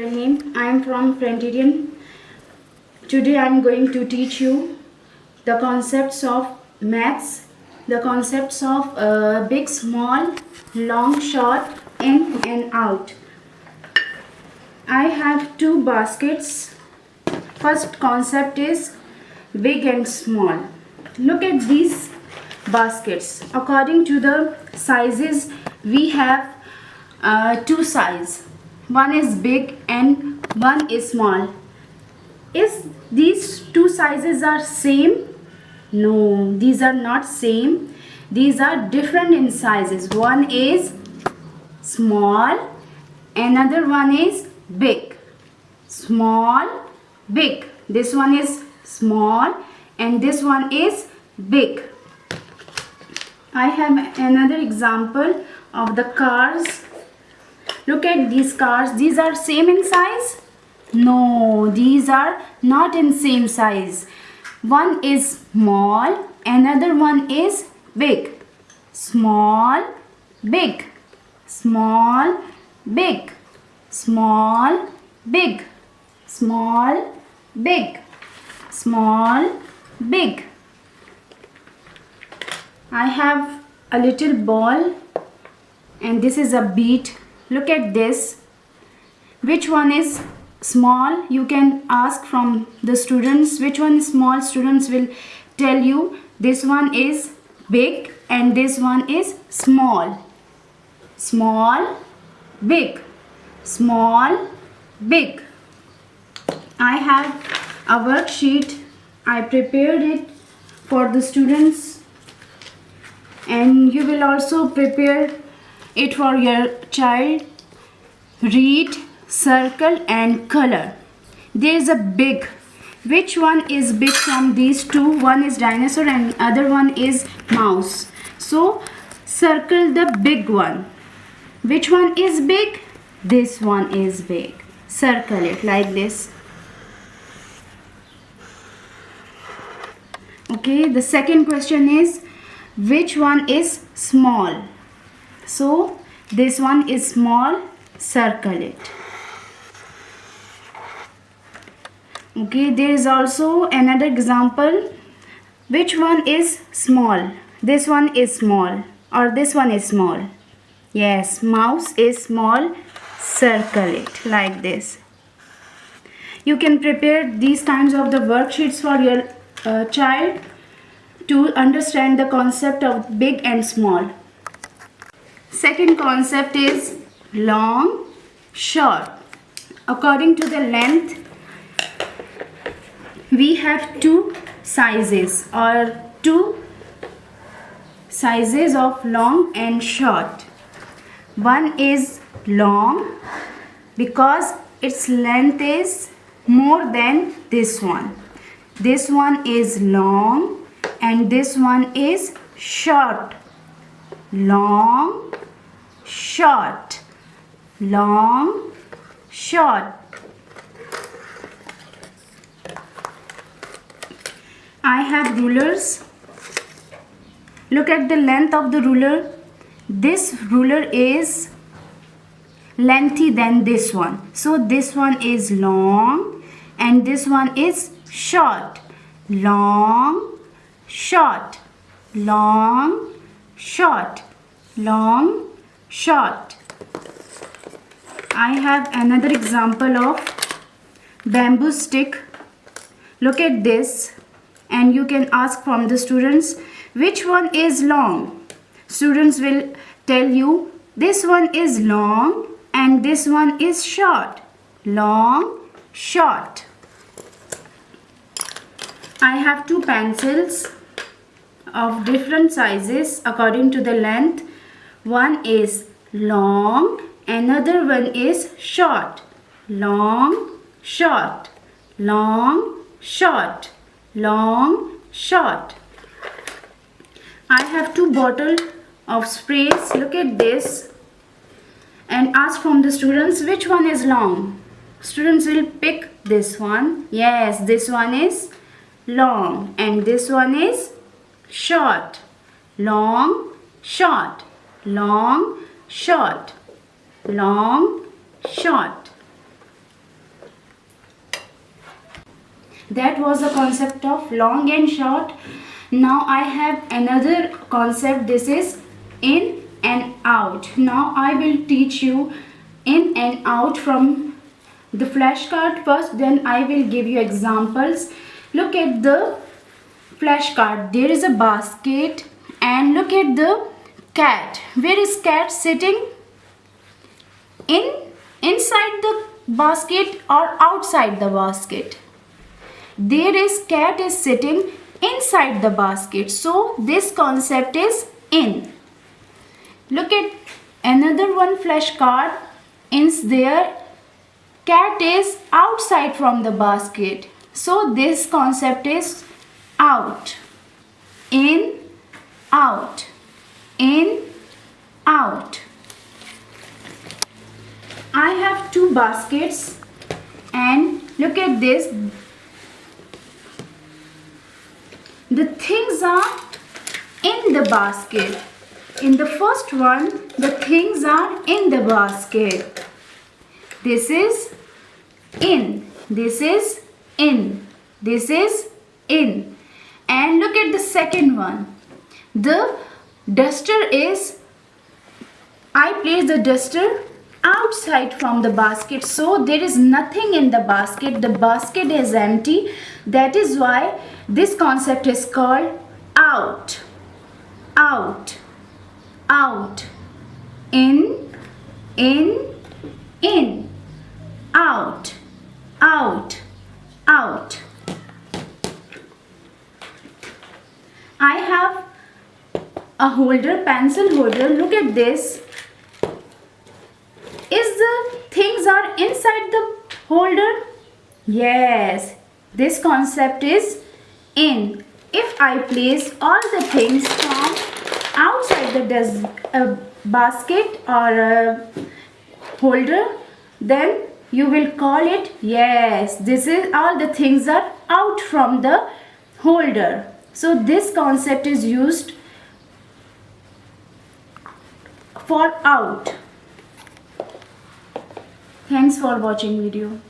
Rahim. I am from Frontirian. Today I am going to teach you the concepts of maths, the concepts of big, small, long, short, in and out. I have two baskets. First concept is big and small. Look at these baskets. According to the sizes, we have two sizes. One is big and one is small. Is these two sizes are same? No, these are not same. These are different in sizes. One is small, another one is big. Small, big. This one is small and this one is big. I have another example of the cars. Look at these cars. These are same in size? No, these are not in same size. One is small, another one is big. Small, big. Small, big. Small, big. Small, big. Small, big. I have a little ball and this is a bead. Look at this. Which one is small? You can ask from the students which one is small. Students will tell you this one is big and this one is small. Small, big. Small, big. I have a worksheet. I prepared it for the students and you will also prepare it for your child. Read, circle and color. There is a big. Which one is big from these two? One is dinosaur and other one is mouse. So circle the big one. Which one is big? This one is big. Circle it like this. Okay, the second question is which one is small? So this one is small, circle it. Okay, there is also another example. Which one is small? This one is small or this one is small? Yes, mouse is small, circle it like this. You can prepare these kinds of the worksheets for your child to understand the concept of big and small. Second concept is long, short. According to the length, we have two sizes or two sizes of long and short. One is long because its length is more than this one. This one is long and this one is short. Long, short. Long, short. I have rulers. Look at the length of the ruler. This ruler is lengthy than this one. So this one is long and this one is short. Long, short. Long, short. Long, short. I have another example of bamboo stick. Look at this and you can ask from the students which one is long. Students will tell you this one is long and this one is short. Long, short. I have two pencils of different sizes according to the length. One is long, another one is short. Long, short. Long, short. Long, short. I have two bottles of sprays. Look at this and ask from the students which one is long. Students will pick this one. Yes, this one is long and this one is short. Long, short. Long, short. Long, short. That was the concept of long and short. Now I have another concept. This is in and out. Now I will teach you in and out from the flashcard first, then I will give you examples. Look at the flashcard. There is a basket and look at the cat. Where is cat sitting? Inside the basket or outside the basket? There is cat is sitting inside the basket. So this concept is in. Look at another one flashcard. Ins there. Cat is outside from the basket. So this concept is out. In, out. In, out. I have two baskets and look at this. The things are in the basket. In the first one, the things are in the basket. This is in. This is in. This is in. And look at the second one. The duster is, I place the duster outside from the basket. So there is nothing in the basket. The basket is empty. That is why this concept is called out. Out. Out. In. Out. Out. Out. I have a holder, pencil holder. Look at this. Is the things are inside the holder? Yes. This concept is in. If I place all the things from outside the basket or holder, then you will call it, yes, this is all the things are out from the holder. So this concept is used for out. Thanks for watching video.